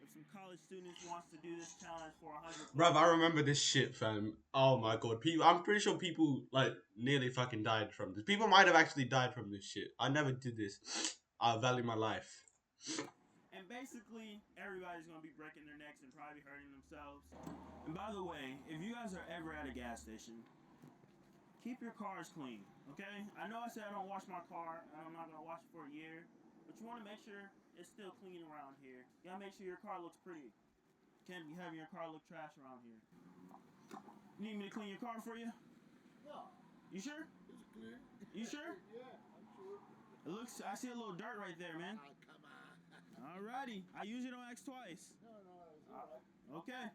if some college students wants to do this challenge for 100. Bruv, I remember this shit, fam. Oh my god, people. I'm pretty sure people like nearly fucking died from this. People might have actually died from this shit. I never did this. I value my life. And basically, everybody's gonna be breaking their necks and probably hurting themselves. And by the way, if you guys are ever at a gas station, keep your cars clean, okay? I know I said I don't wash my car, and I'm not gonna wash it for a year, but you want to make sure it's still clean around here. You gotta make sure your car looks pretty. You can't be having your car look trash around here. You need me to clean your car for you? No. You sure? It's clear. You sure? Yeah, I'm sure. It looks. I see a little dirt right there, man. Oh, come on. Alrighty. I usually don't ask twice. No, it's all right. Okay.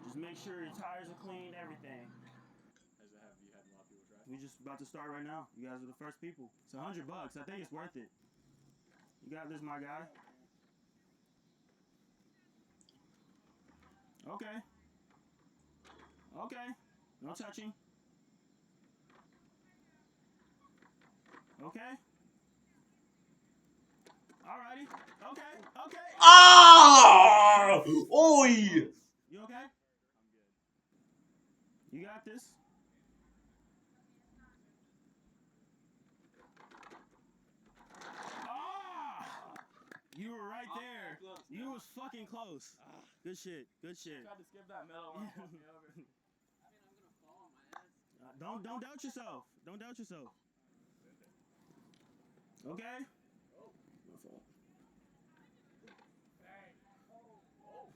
Just make sure your tires are clean, everything. Have you had a lot of people try? We just about to start right now. You guys are the first people. It's $100. I think it's worth it. You got this, my guy. Okay. Okay. No touching. Okay. Alrighty. Okay. Okay. Ah! Oi! You okay? I'm good. You got this. Ah! You were right there. Close. You was fucking close. Good shit. Good shit. I tried to skip that metal one. Fucked me over. Don't doubt yourself. Don't doubt yourself. Okay. My fault.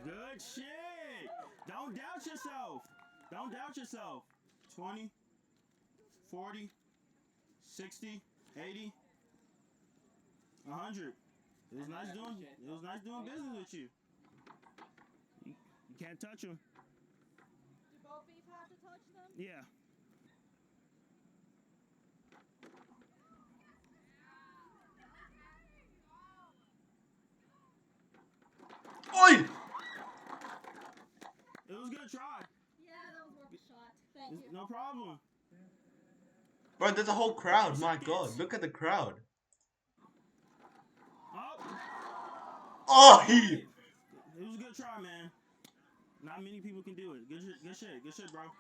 Good shit. Don't doubt yourself. Don't doubt yourself. 20, 40, 60, 80, 100. It was nice doing business with you. You can't touch them. Do both beef have to touch them? Yeah. Oi! It was a good try. Yeah, that was worth a shot. Thank you. No problem. Bro, there's a whole crowd. My god, look at the crowd. Oh. Oi! It was a good try, man. Not many people can do it. Good shit, bro.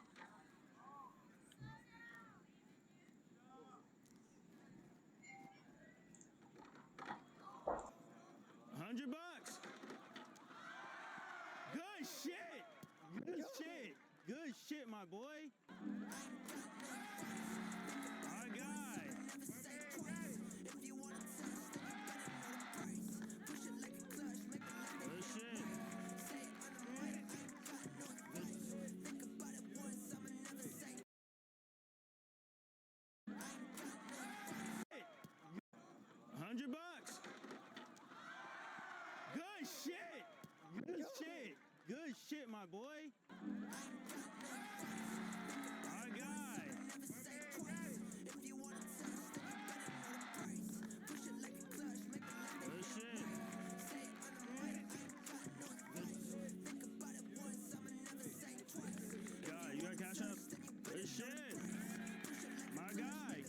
$100. Good shit. Good shit. Good shit, my boy. My guy. Good shit. $100. Good shit. Good shit. Good shit, my boy. My guy. Good shit. God, you got cash up? Good shit. My guy. I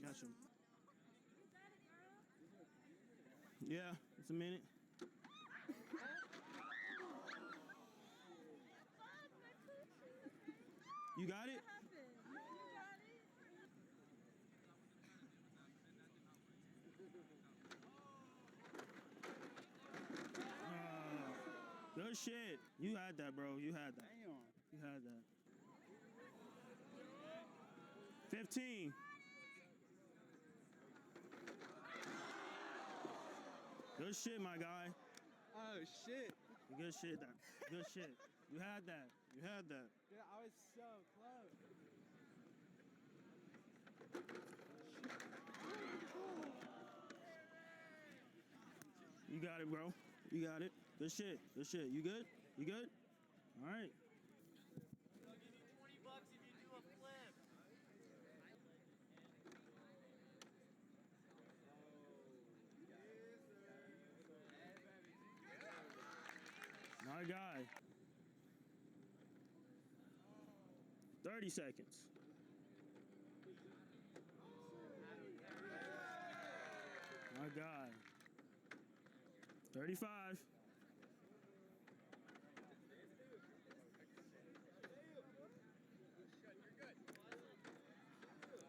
got you. Yeah, it's a minute. You got it? Good shit. You had that, bro. You had that. You had that. 15. Good shit, my guy. Oh shit. Good shit. Good shit. You had that. You had that. Dude, I was so close. You got it, bro. You got it. Good shit. Good shit. You good? You good? All right. They'll give you $20 if you do a flip. My guy. 30 seconds. My God. 35.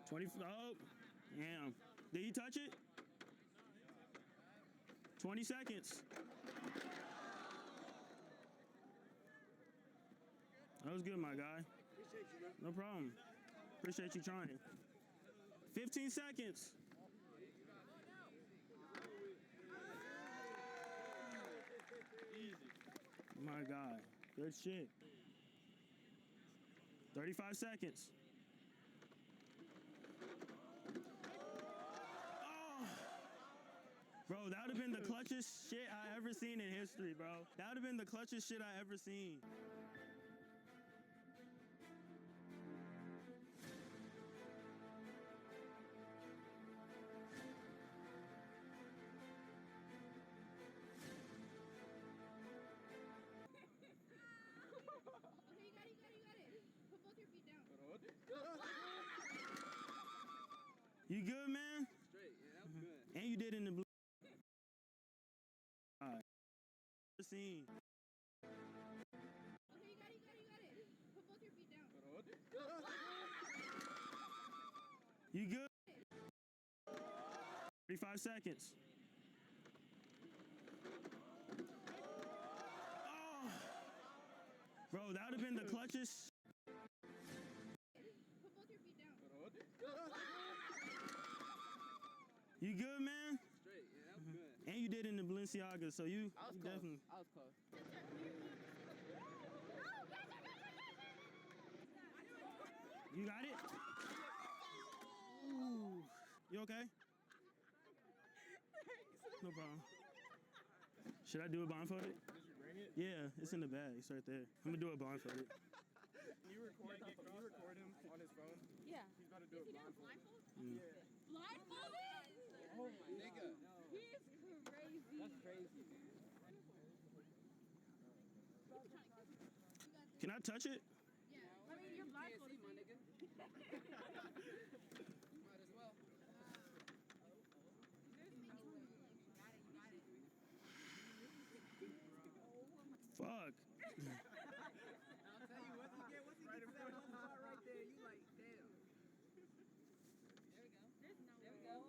20. Oh, damn. Did he touch it? 20 seconds. That was good, my guy. No problem. Appreciate you trying. 15 seconds. My God. Good shit. 35 seconds. Oh. Bro, that would have been the clutchest shit I ever seen in history, bro. That would have been the clutchest shit I ever seen. Okay, you got it. Put both your feet down. You good, man? Straight, yeah, that was good. And you did in the blue. Scene. Okay, you got it. Put both your feet down. You good? 35 seconds. Oh. Bro, that would have been the clutchest. Put both your feet down. You good, man? Straight, yeah, that was good. And you did in the Balenciaga, so you I was close. definitely. I was close. You got it? Ooh. You okay? No problem. Should I do it blindfolded? Did you bring it? Yeah, it's in the bag. It's right there. I'm gonna do it blindfolded. Can you record him on his phone? Yeah. He's about to do it blindfolded. Mm. Blindfolded? Oh my nigga. He is crazy. That's crazy. Can I touch it? Yeah. I mean, you're You can't see, blindfolded. my nigga. Might as well. Fuck. I'll tell you, once you get that one spot right there, you like, damn. There we go.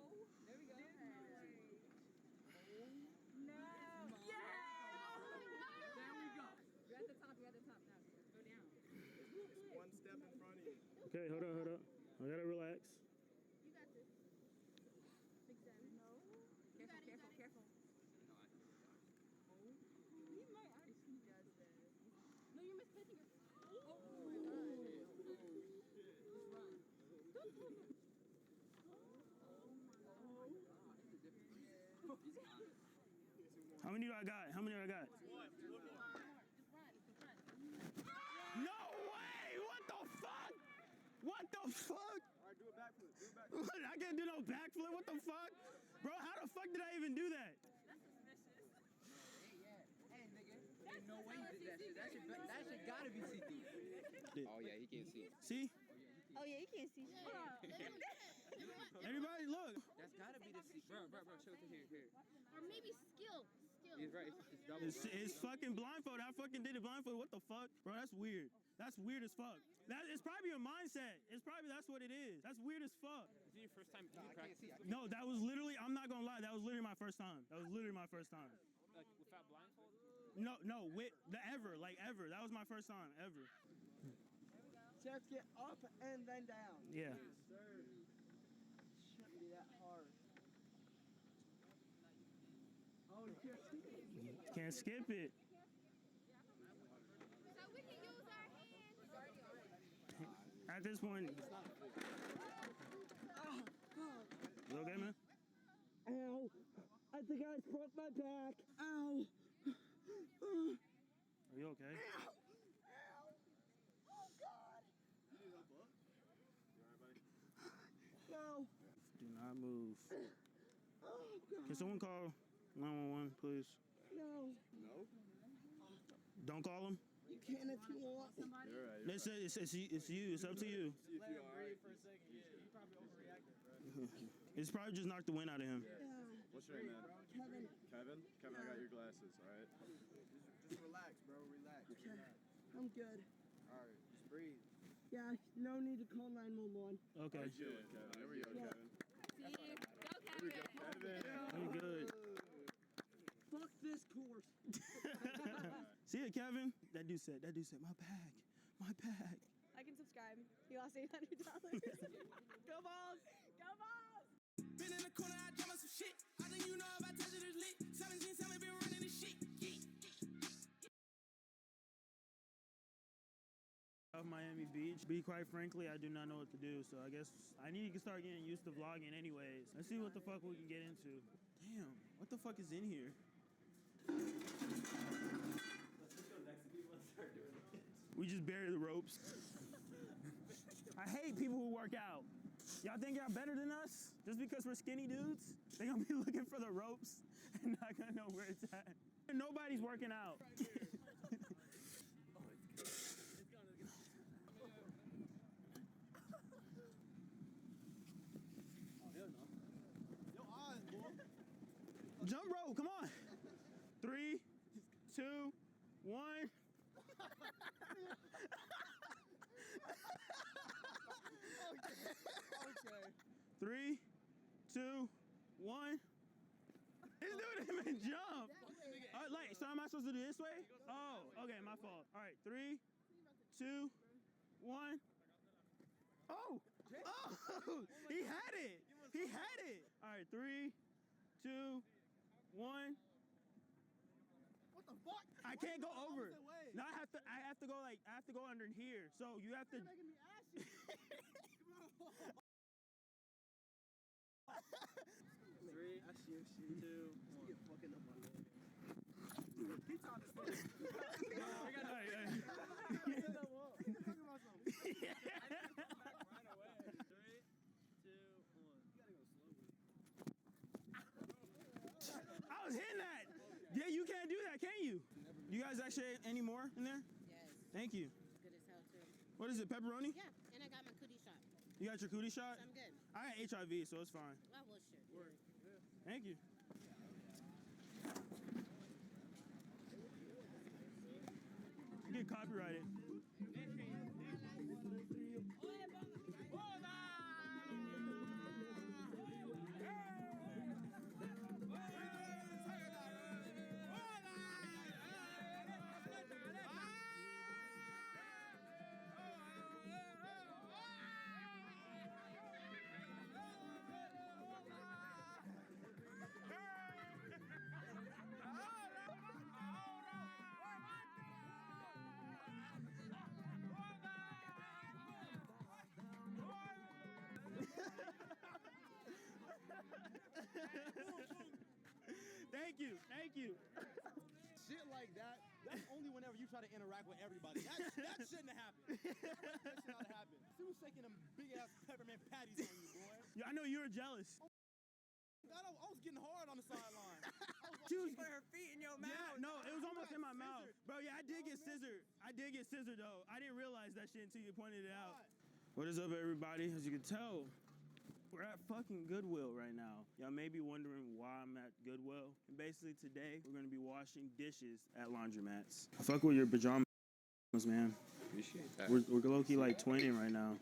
There we go. There we go. No. Yeah. There we go. You're at the top. Now go down. It's one step in front of you. Okay, hold up. I gotta relax. You got this. Big Sam. No. Careful. He might actually does this. No, you're misplacing your. Oh my How many do I got? Just run. No way! What the fuck? What the fuck? All right, do a backflip. I can't do no backflip. What the fuck? Bro, how the fuck did I even do that? Hey, nigga. Ain't no way you did that shit. That shit gotta be see-through. Oh yeah, he can't see. See? Oh yeah, you can't see. Everybody, look. That's gotta be the see. Bro, show it to here. Or maybe skill. He's right. It's double. It's fucking blindfold. I fucking did it blindfold. What the fuck? Bro, that's weird. That's weird as fuck. It's probably your mindset. It's probably that's what it is. That's weird as fuck. Is it your first time practicing? No, that was literally, I'm not gonna lie, that was literally my first time. Like without blindfold? No, with the ever. That was my first time, ever. Just get up and then down. Yeah. Sir. Shouldn't be that hard. Oh, you're Can't skip it. So we can use our hands. At this point. You okay, man? Ow. I think I broke my back. Ow. Are you okay? Ow. Oh, God. No. Do not move. Oh, God. Can someone call 911, please? No. No? Don't call them. You can if you want. You're right. It's you. It's up to you. See if you're alright. For a second. Yeah, you probably overreacted, bro. It's probably just knocked the wind out of him. Yeah. What's your name, man? Kevin. Kevin? Kevin, I got your glasses, alright? Just relax, bro. Relax. Okay. I'm good. Alright, just breathe. Yeah, no need to call 911. Okay. I'm chilling, Kevin. There we go, Yeah. Kevin. See? Go, There we go, Kevin. Kevin. I'm good. Fuck this course. See it, Kevin? That dude said, my bag. My bag. I can subscribe. He lost $800. Go Balls! Go Balls! Been in the corner, I drop some shit. I think you know if I touch it, it's lit. 17, been running this shit. Of Miami Beach. Be quite frankly, I do not know what to do, so I guess I need to start getting used to vlogging anyways. Let's see what the fuck we can get into. Damn, what the fuck is in here? Let's just go next to people and start doing it. We just bury the ropes. I hate people who work out. Y'all think y'all better than us? Just because we're skinny dudes? They gonna be looking for the ropes and not gonna know where it's at. Nobody's working out. Jump rope, come on. 3, 2, 1. Okay. 3, 2, 1. This dude didn't even jump. Like, so am I supposed to do this way? Oh, okay, my fault. All right, 3, 2, 1. Oh, oh, he had it. He had it. All right, 3, 2, 1. What the fuck? I can't go over. Opposite way. No, I have to go under here. So you have to. You're making me ask you. 3, 2, 1. Get fucking up my leg. He's on his face. I got I was hitting that. Yeah, you can't do that, can you? You guys actually any more in there? Yes. Thank you. It's good as hell too. What is it, pepperoni? Yeah, and I got my cootie shot. You got your cootie shot? So I'm good. I got HIV, so it's fine. Oh, well, sure. Thank you. You get copyrighted. Thank you, thank you. Shit like that, that's only whenever you try to interact with everybody. That shouldn't have happened. That should not have happened. She was shaking them big ass peppermint patties on you, boy. Yeah, I know you were jealous. I was getting hard on the sideline. She was Put her feet in your mouth. Yeah, no, it was almost in my mouth. scissored. Bro, yeah, I did get scissored. I did get scissored though. I didn't realize that shit until you pointed it out. What is up, everybody? As you can tell, we're at fucking Goodwill right now. Y'all may be wondering why I'm at Goodwill. And basically today, we're gonna be washing dishes at laundromats. I fuck with your pajamas, man. Appreciate that. We're low-key like twinning right now.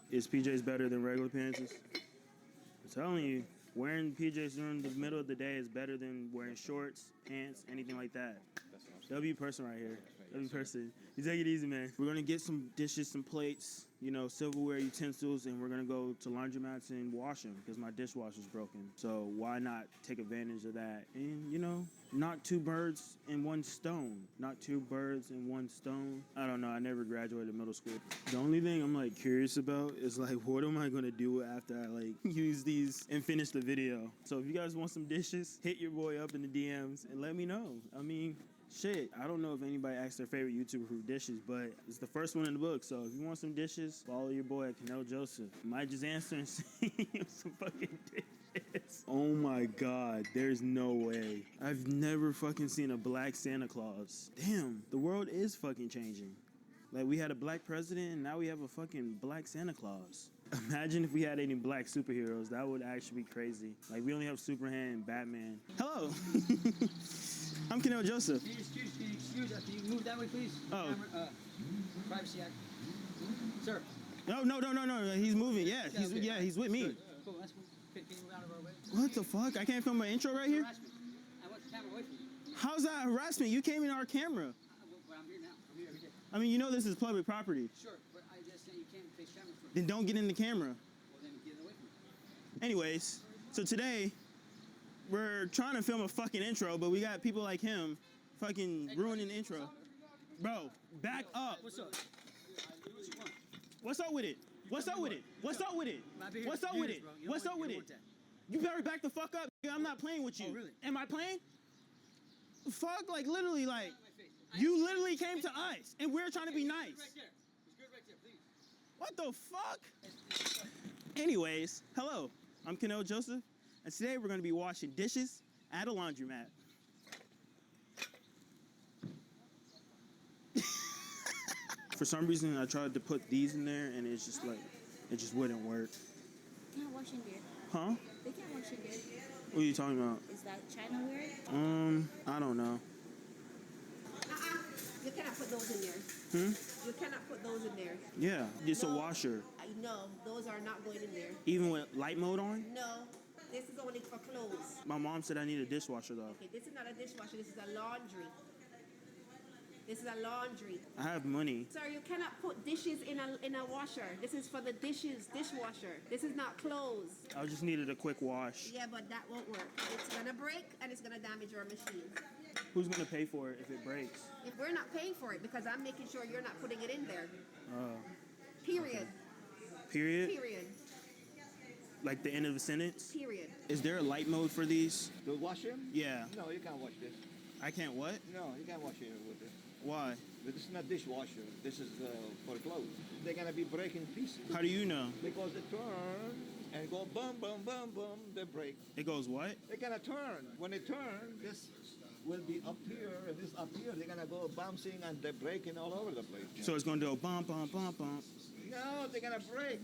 Is PJs better than regular pants? I'm telling you, wearing PJs during the middle of the day is better than wearing shorts, pants, anything like that. That's what I'm saying. W person right here. right, W yes, sir. person. You take it easy, man. We're gonna get some dishes, some plates, you know, silverware, utensils, and we're gonna go to laundromats and wash them because my dishwasher's broken. So why not take advantage of that? And, you know, not two birds in one stone. Not two birds in one stone. I don't know. I never graduated middle school. The only thing I'm like curious about is like, what am I gonna do after I like use these and finish the video? So if you guys want some dishes, hit your boy up in the DMs and let me know. I mean, shit, I don't know if anybody asked their favorite YouTuber for dishes, but it's the first one in the book. So if you want some dishes, follow your boy at Kanel Joseph. I might just answer and send you some fucking dishes. Oh my God, there's no way. I've never fucking seen a black Santa Claus. Damn, the world is fucking changing. Like, we had a black president, and now we have a fucking black Santa Claus. Imagine if we had any black superheroes. That would actually be crazy. Like, we only have Superman and Batman. Hello. I'm Kanel Joseph. Excuse us. Can you move that way, please? Oh. Camera, Privacy Act. Sir. No. He's moving. Yeah, Okay. he's with me. Good. Cool. That's cool. Can you move out of our way? What the fuck? I can't film my intro right here? Harassment. I want the camera away from you. How's that harassment? You came in our camera. But I'm here now. I'm here every day. I mean, you know this is public property. Sure, but I just saying you can't face cameras for me. Then don't get in the camera. Well, then get away from me. Anyways, so today we're trying to film a fucking intro, but we got people like him fucking ruining the intro. Bro, back up. What's up? What you want? What's up with it? What's up with it? What's up with it? What's up with it? What's up with it? You better back the fuck up. I'm not playing with you. Oh, really? Am I playing? Fuck, like literally, like you literally came to us and we're trying to be nice. Right there. It's good right there, please. What the fuck? Anyways, hello. I'm Kanel Joseph, and today we're going to be washing dishes at a laundromat. For some reason, I tried to put these in there, and it's just like, it just wouldn't work. Can't wash in there. Huh? They can't wash in there. What are you talking about? Is that China wear? I don't know. You cannot put those in there. You cannot put those in there. Yeah, it's a No. washer. No, those are not going in there. Even with light mode on? No, this is only for clothes. My mom said I need a dishwasher, though. Okay, this is not a dishwasher. This is a laundry. This is a laundry. I have money. Sir, you cannot put dishes in a washer. This is for the dishwasher. This is not clothes. I just needed a quick wash. Yeah, but that won't work. It's gonna break and it's gonna damage your machine. Who's going to pay for it if it breaks? If we're not paying for it, because I'm making sure you're not putting it in there. Oh. Period. Period? Period. Like the end of the sentence? Period. Is there a light mode for these? The washer? Yeah. No, you can't wash this. I can't what? No, you can't wash it with this. Why? But this is not dishwasher. This is for clothes. They're gonna be breaking pieces. How do you know? Because they turn and go boom, boom, boom, boom. They break. It goes what? They're gonna turn. When they turn, this will be up here and this up here. They're gonna go bouncing and they're breaking all over the place. So it's going to go bump, bump, bump, bump. No, they're gonna break.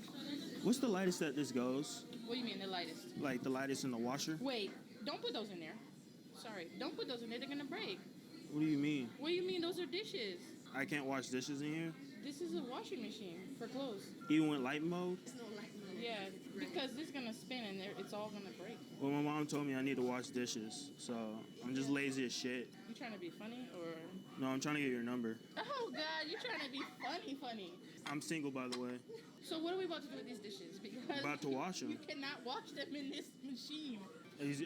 What's the lightest that this goes? What do you mean the lightest? Like the lightest in the washer? Wait, don't put those in there. Sorry, don't put those in there. They're gonna break. What do you mean? What do you mean? Those are dishes. I can't wash dishes in here? This is a washing machine for clothes. Even with light mode? Yeah, because this is gonna spin and it's all gonna break. Well, my mom told me I need to wash dishes, so I'm just lazy as shit. You trying to be funny or? No, I'm trying to get your number. Oh God, you trying to be funny. I'm single, by the way. So what are we about to do with these dishes? Because About to wash them. You cannot wash them in this machine.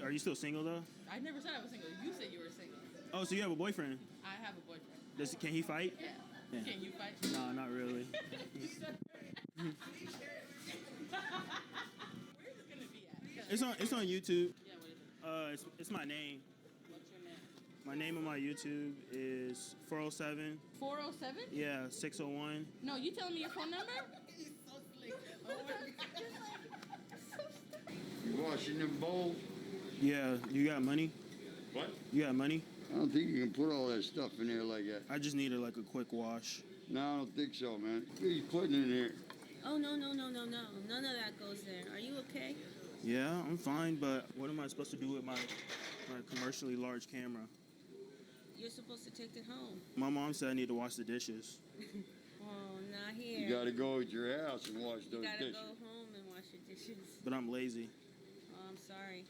Are you still single, though? I never said I was single. You said you were single. Oh, so you have a boyfriend? I have a boyfriend. Can he fight? Yeah. Yeah. Can you fight? No, not really. Where's it gonna be at? It's on YouTube. Yeah, what is it? It's my name. What's your name? My name on my YouTube is 407. 407? Yeah, 601. No, you telling me your phone number? You washing them bowls? Yeah, you got money? What? You got money? I don't think you can put all that stuff in there like that. I just needed like a quick wash. No, I don't think so, man. What are you putting in there? Oh, no. None of that goes there. Are you okay? Yeah, I'm fine, but what am I supposed to do with my commercially large camera? You're supposed to take it home. My mom said I need to wash the dishes. Oh, not here. You gotta go to your house and wash those You gotta dishes. go home and wash your dishes. But I'm lazy. Oh, I'm sorry.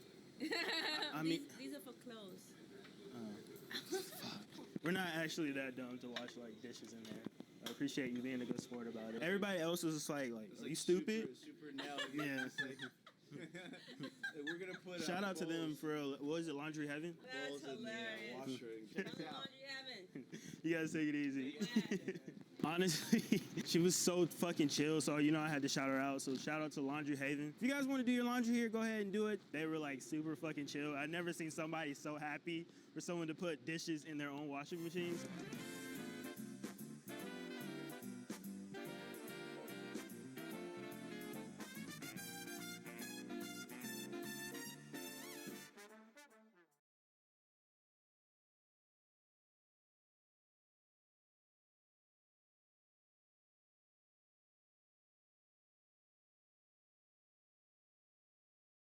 I mean- these are for clothes. We're not actually that dumb to wash like dishes in there. I appreciate you being a good sport about it. Everybody else is just like are you stupid? Super now. Yeah. We're gonna put. Shout out to them for what is it, Laundry Heaven? That's hilarious. Washer. Laundry heaven. You guys take it easy. Honestly, she was so fucking chill, so I had to shout her out. So shout out to Laundry Haven. If you guys want to do your laundry here, go ahead and do it. They were like super fucking chill. I've never seen somebody so happy for someone to put dishes in their own washing machines.